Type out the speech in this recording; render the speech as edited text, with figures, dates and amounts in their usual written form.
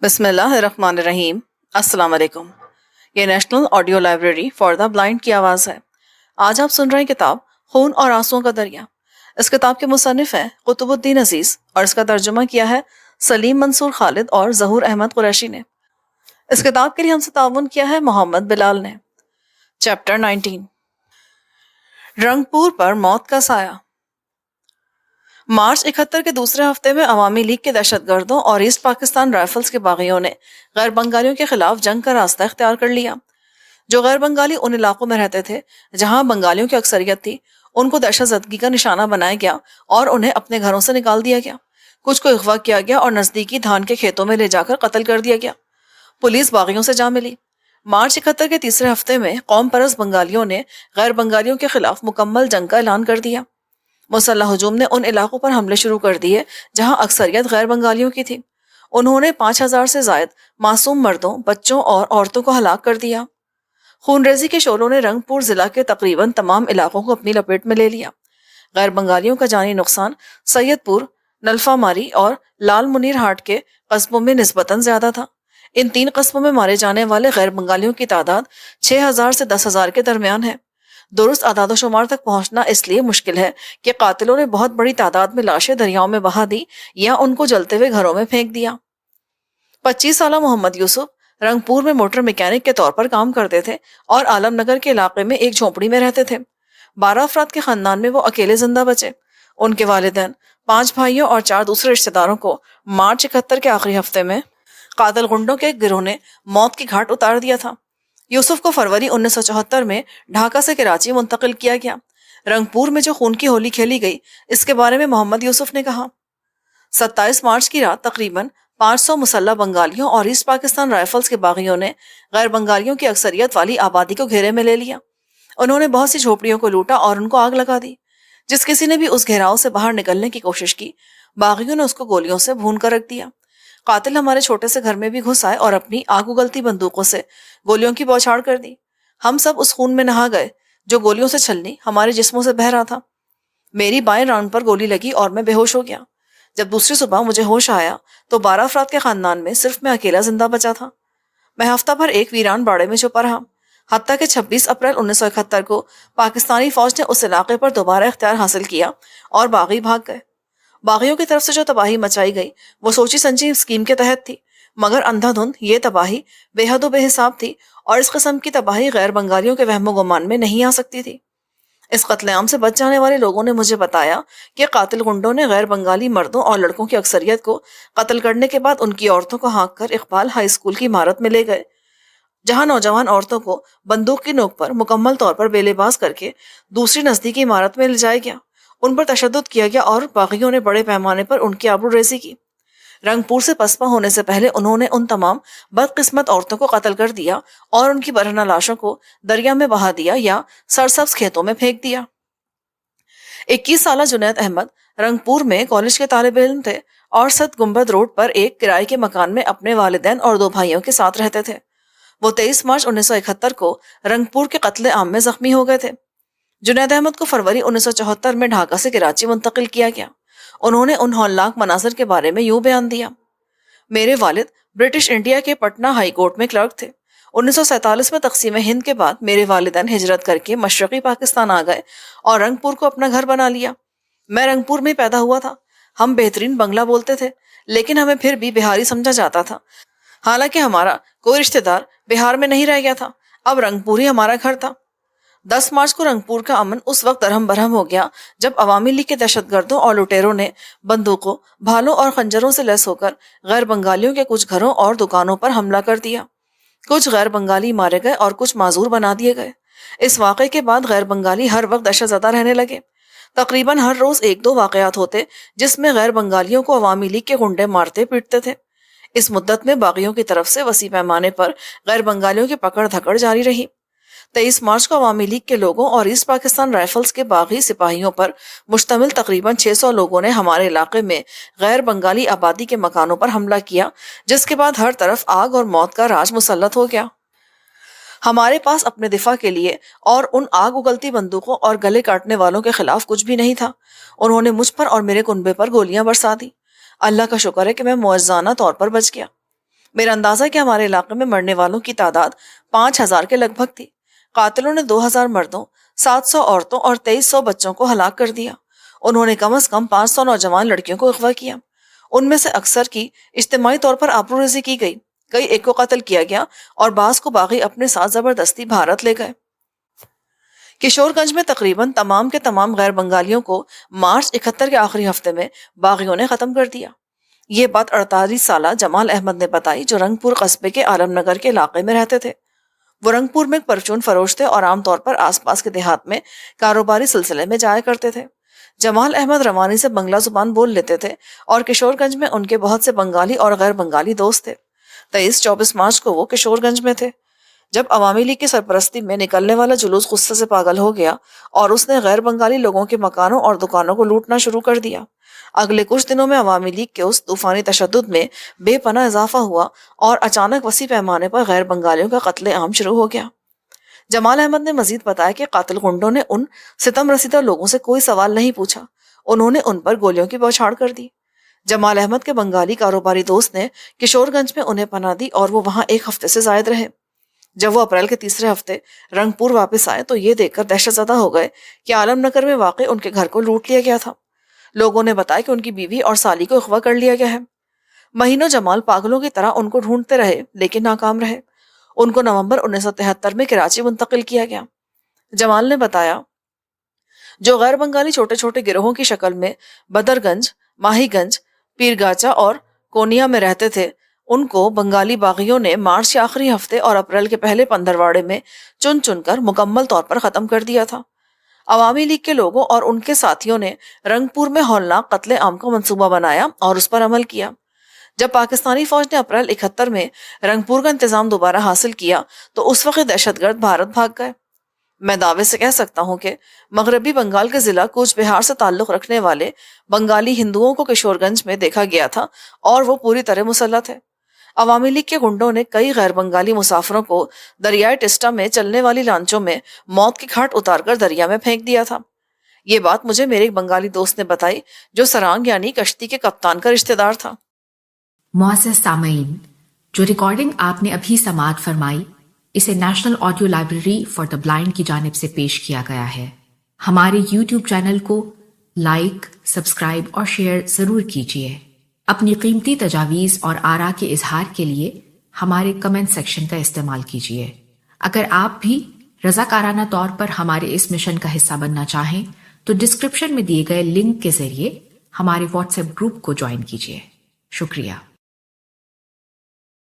بسم اللہ الرحمن الرحیم۔ السلام علیکم۔ یہ national audio library for the blind کی آواز ہے۔ آج آپ سن رہے ہیں کتاب خون اور آنسوؤں کا دریا۔ اس کتاب کے مصنف ہیں قطب الدین عزیز اور اس کا ترجمہ کیا ہے سلیم منصور خالد اور ظہور احمد قریشی نے۔ اس کتاب کے لیے ہم سے تعاون کیا ہے محمد بلال نے۔ چیپٹر 19، رنگپور پر موت کا سایہ۔ مارچ 71 کے دوسرے ہفتے میں عوامی لیگ کے دہشت گردوں اور ایسٹ پاکستان رائفلز کے باغیوں نے غیر بنگالیوں کے خلاف جنگ کا راستہ اختیار کر لیا۔ جو غیر بنگالی ان علاقوں میں رہتے تھے جہاں بنگالیوں کی اکثریت تھی، ان کو دہشت زدگی کا نشانہ بنایا گیا اور انہیں اپنے گھروں سے نکال دیا گیا۔ کچھ کو اغوا کیا گیا اور نزدیکی دھان کے کھیتوں میں لے جا کر قتل کر دیا گیا۔ پولیس باغیوں سے جا ملی۔ مارچ 71 کے تیسرے ہفتے میں قوم پرست بنگالیوں نے غیر بنگالیوں کے خلاف مکمل جنگ کا اعلان کر دیا۔ مسلح ہجوم نے ان علاقوں پر حملے شروع کر دیے جہاں اکثریت غیر بنگالیوں کی تھی۔ انہوں نے 5000 سے زائد معصوم مردوں، بچوں اور عورتوں کو ہلاک کر دیا۔ خون ریزی کے شعلوں نے رنگپور ضلع کے تقریباً تمام علاقوں کو اپنی لپیٹ میں لے لیا۔ غیر بنگالیوں کا جانی نقصان سید پور، نلفا ماری اور لال منیر ہاٹ کے قصبوں میں نسبتاً زیادہ تھا۔ ان تین قصبوں میں مارے جانے والے غیر بنگالیوں کی تعداد 6000 سے 10000 کے درمیان ہے۔ درست اعداد و شمار تک پہنچنا اس لیے مشکل ہے کہ قاتلوں نے بہت بڑی تعداد میں لاشیں دریاؤں میں بہا دی یا ان کو جلتے ہوئے گھروں میں پھینک دیا۔ 25 سالہ محمد یوسف رنگپور میں موٹر میکینک کے طور پر کام کرتے تھے اور عالم نگر کے علاقے میں ایک جھونپڑی میں رہتے تھے۔ 12 افراد کے خاندان میں وہ اکیلے زندہ بچے۔ ان کے والدین، 5 بھائیوں اور 4 دوسرے رشتہ داروں کو مارچ 71 کے آخری ہفتے میں قاتل گنڈوں کے ایک گروہ نے موت کی گھاٹ اتار دیا تھا۔ یوسف کو فروری 1974 میں ڈھاکہ سے کراچی منتقل کیا گیا۔ رنگپور میں جو خون کی ہولی کھیلی گئی اس کے بارے میں محمد یوسف نے کہا، 27 مارچ کی رات تقریباً 500 مسلح بنگالیوں اور ایسٹ پاکستان رائفلز کے باغیوں نے غیر بنگالیوں کی اکثریت والی آبادی کو گھیرے میں لے لیا۔ انہوں نے بہت سی جھوپڑیوں کو لوٹا اور ان کو آگ لگا دی۔ جس کسی نے بھی اس گھیراؤ سے باہر نکلنے کی کوشش کی، باغیوں نے اس کو گولیوں سے بھون کر رکھ دیا۔ قاتل ہمارے چھوٹے سے گھر میں بھی گھس آئے اور اپنی آگ اگلتی بندوقوں سے گولیوں کی بوچھاڑ کر دی۔ ہم سب اس خون میں نہا گئے جو گولیوں سے چھلنی ہمارے جسموں سے بہہ رہا تھا۔ میری بائیں ران پر گولی لگی اور میں بے ہوش ہو گیا۔ جب دوسری صبح مجھے ہوش آیا تو 12 افراد کے خاندان میں صرف میں اکیلا زندہ بچا تھا۔ میں ہفتہ بھر ایک ویران باڑے میں چھپا رہا، حتیٰ کہ 26 اپریل 1971 کو پاکستانی فوج نے اس علاقے پر دوبارہ اختیار حاصل کیا اور باغی بھاگ گئے۔ باغیوں کی طرف سے جو تباہی مچائی گئی وہ سوچی سمجھی اسکیم کے تحت تھی، مگر اندھا دھند یہ تباہی بے حد و بے حساب تھی اور اس قسم کی تباہی غیر بنگالیوں کے وہم و گمان میں نہیں آ سکتی تھی۔ اس قتل عام سے بچ جانے والے لوگوں نے مجھے بتایا کہ قاتل گنڈوں نے غیر بنگالی مردوں اور لڑکوں کی اکثریت کو قتل کرنے کے بعد ان کی عورتوں کو ہانک کر اقبال ہائی اسکول کی عمارت میں لے گئے، جہاں نوجوان عورتوں کو بندوق کی نوک پر مکمل طور پر بے لباس کر کے دوسری نزدیکی عمارت میں لے جایا گیا۔ ان پر تشدد کیا گیا اور باغیوں نے بڑے پیمانے پر ان کی آبرو ریزی کی۔ رنگپور سے پسپا ہونے سے پہلے انہوں نے ان تمام بدقسمت عورتوں کو قتل کر دیا اور ان کی برہنہ لاشوں کو دریا میں بہا دیا یا سرسبز کھیتوں میں پھینک دیا۔ 21 سالہ جنید احمد رنگپور میں کالج کے طالب علم تھے اور 7 گنبد روڈ پر ایک کرائے کے مکان میں اپنے والدین اور 2 بھائیوں کے ساتھ رہتے تھے۔ وہ 23 مارچ 1971 کو رنگپور کے قتل عام میں زخمی ہو گئے تھے۔ جنید احمد کو فروری 1974 میں ڈھاکہ سے کراچی منتقل کیا گیا۔ انہوں نے ان ہولناک مناظر کے بارے میں یوں بیان دیا، میرے والد برٹش انڈیا کے پٹنہ ہائی کورٹ میں کلرک تھے۔ 1947 میں تقسیم ہند کے بعد میرے والدین ہجرت کر کے مشرقی پاکستان آ گئے اور رنگپور کو اپنا گھر بنا لیا۔ میں رنگپور میں پیدا ہوا تھا۔ ہم بہترین بنگلہ بولتے تھے لیکن ہمیں پھر بھی بہاری سمجھا جاتا تھا، حالانکہ ہمارا کوئی رشتہ دار بہار میں نہیں رہ گیا تھا۔ اب رنگپور ہی ہمارا گھر تھا۔ 10 مارچ کو رنگپور کا امن اس وقت درہم برہم ہو گیا جب عوامی لیگ کے دہشت گردوں اور لٹیروں نے بندوقوں، بھالوں اور خنجروں سے لیس ہو کر غیر بنگالیوں کے کچھ گھروں اور دکانوں پر حملہ کر دیا۔ کچھ غیر بنگالی مارے گئے اور کچھ معذور بنا دیے گئے۔ اس واقعے کے بعد غیر بنگالی ہر وقت دہشت زدہ رہنے لگے۔ تقریباً ہر روز 1-2 واقعات ہوتے جس میں غیر بنگالیوں کو عوامی لیگ کے گنڈے مارتے پیٹتے تھے۔ اس مدت میں باغیوں کی طرف سے وسیع پیمانے پر غیر بنگالیوں کی پکڑ دھکڑ جاری رہی۔ 23 مارچ کو عوامی لیگ کے لوگوں اور ایسٹ پاکستان رائفلز کے باغی سپاہیوں پر مشتمل تقریباً 600 لوگوں نے ہمارے علاقے میں غیر بنگالی آبادی کے مکانوں پر حملہ کیا، جس کے بعد ہر طرف آگ اور موت کا راج مسلط ہو گیا۔ ہمارے پاس اپنے دفاع کے لیے اور ان آگ اگلتی بندوقوں اور گلے کاٹنے والوں کے خلاف کچھ بھی نہیں تھا۔ انہوں نے مجھ پر اور میرے کنبے پر گولیاں برسا دی۔ اللہ کا شکر ہے کہ میں معجزانہ طور پر بچ گیا۔ میرا اندازہ ہے کہ ہمارے علاقے میں مرنے والوں کی تعداد 5,000 کے لگ بھگ تھی۔ قاتلوں نے 2,000 مردوں، 700 عورتوں اور 2,300 بچوں کو ہلاک کر دیا۔ انہوں نے کم از کم 500 نوجوان لڑکیوں کو اغوا کیا۔ ان میں سے اکثر کی اجتماعی طور پر آبروریزی کی گئی، کئی ایک کو قتل کیا گیا اور بعض کو باغی اپنے ساتھ زبردستی بھارت لے گئے۔ کشور گنج میں تقریباً تمام کے تمام غیر بنگالیوں کو مارچ 71 کے آخری ہفتے میں باغیوں نے ختم کر دیا۔ یہ بات 48 سالہ جمال احمد نے بتائی، جو رنگ پور قصبے کے عالم نگر کے علاقے میں رہتے تھے۔ وہ رنگ پور میں ایک پرچون فروش تھے اور عام طور پر آس پاس کے دیہات میں کاروباری سلسلے میں جایا کرتے تھے۔ جمال احمد روانی سے بنگلہ زبان بول لیتے تھے اور کشور گنج میں ان کے بہت سے بنگالی اور غیر بنگالی دوست تھے۔ 23-24 مارچ کو وہ کشور گنج میں تھے جب عوامی لیگ کی سرپرستی میں نکلنے والا جلوس غصے سے پاگل ہو گیا اور اس نے غیر بنگالی لوگوں کے مکانوں اور دکانوں کو لوٹنا شروع کر دیا۔ اگلے کچھ دنوں میں عوامی لیگ کے اس طوفانی تشدد میں بے پناہ اضافہ ہوا اور اچانک وسیع پیمانے پر غیر بنگالیوں کا قتل عام شروع ہو گیا۔ جمال احمد نے مزید بتایا کہ قاتل گنڈوں نے ان ستم رسیدہ لوگوں سے کوئی سوال نہیں پوچھا، انہوں نے ان پر گولیوں کی بوچھاڑ کر دی۔ جمال احمد کے بنگالی کاروباری دوست نے کشور گنج میں انہیں پناہ دی اور وہ وہاں 1 ہفتے سے زائد رہے۔ جب وہ اپریل کے تیسرے ہفتے رنگ پور واپس آئے تو یہ دیکھ کر دہشت زدہ ہو گئے کہ عالم نگر میں واقع ان کے گھر کو لوٹ لیا گیا تھا۔ لوگوں نے بتایا کہ ان کی بیوی اور سالی کو اغوا کر لیا گیا ہے۔ مہینوں جمال پاگلوں کی طرح ان کو ڈھونڈتے رہے لیکن ناکام رہے۔ ان کو نومبر 1973 میں کراچی منتقل کیا گیا۔ جمال نے بتایا جو غیر بنگالی چھوٹے چھوٹے گروہوں کی شکل میں بدر گنج، ماہی گنج، پیرگاچا اور کونیا میں رہتے تھے، ان کو بنگالی باغیوں نے مارچ کے آخری ہفتے اور اپریل کے پہلے 15 میں چن چن کر مکمل طور پر ختم کر دیا تھا۔ عوامی لیگ کے لوگوں اور ان کے ساتھیوں نے رنگ پور میں ہولناک قتل عام کا منصوبہ بنایا اور اس پر عمل کیا۔ جب پاکستانی فوج نے اپریل 71 میں رنگ پور کا انتظام دوبارہ حاصل کیا تو اس وقت دہشت گرد بھارت بھاگ گئے۔ میں دعوے سے کہہ سکتا ہوں کہ مغربی بنگال کے ضلع کوچ بہار سے تعلق رکھنے والے بنگالی ہندوؤں کو کشور گنج میں دیکھا گیا تھا اور وہ پوری طرح مسلط ہے۔ عوامی لیگ کے گنڈوں نے کئی غیر بنگالی مسافروں کو دریائے ٹسٹا میں چلنے والی لانچوں میں موت کی گھاٹ اتار کر دریا میں پھینک دیا تھا۔ یہ بات مجھے میرے ایک بنگالی دوست نے بتائی جو سرانگ یعنی کشتی کے کپتان کا رشتہ دار تھا۔ معزز سامعین، جو ریکارڈنگ آپ نے ابھی سماعت فرمائی اسے national audio library for the blind کی جانب سے پیش کیا گیا ہے۔ ہمارے یوٹیوب چینل کو لائک، سبسکرائب اور شیئر ضرور کیجیے۔ اپنی قیمتی تجاویز اور آراء کے اظہار کے لیے ہمارے کمنٹ سیکشن کا استعمال کیجیے۔ اگر آپ بھی رضاکارانہ طور پر ہمارے اس مشن کا حصہ بننا چاہیں تو ڈسکرپشن میں دیے گئے لنک کے ذریعے ہمارے واٹس ایپ گروپ کو جوائن کیجیے۔ شکریہ۔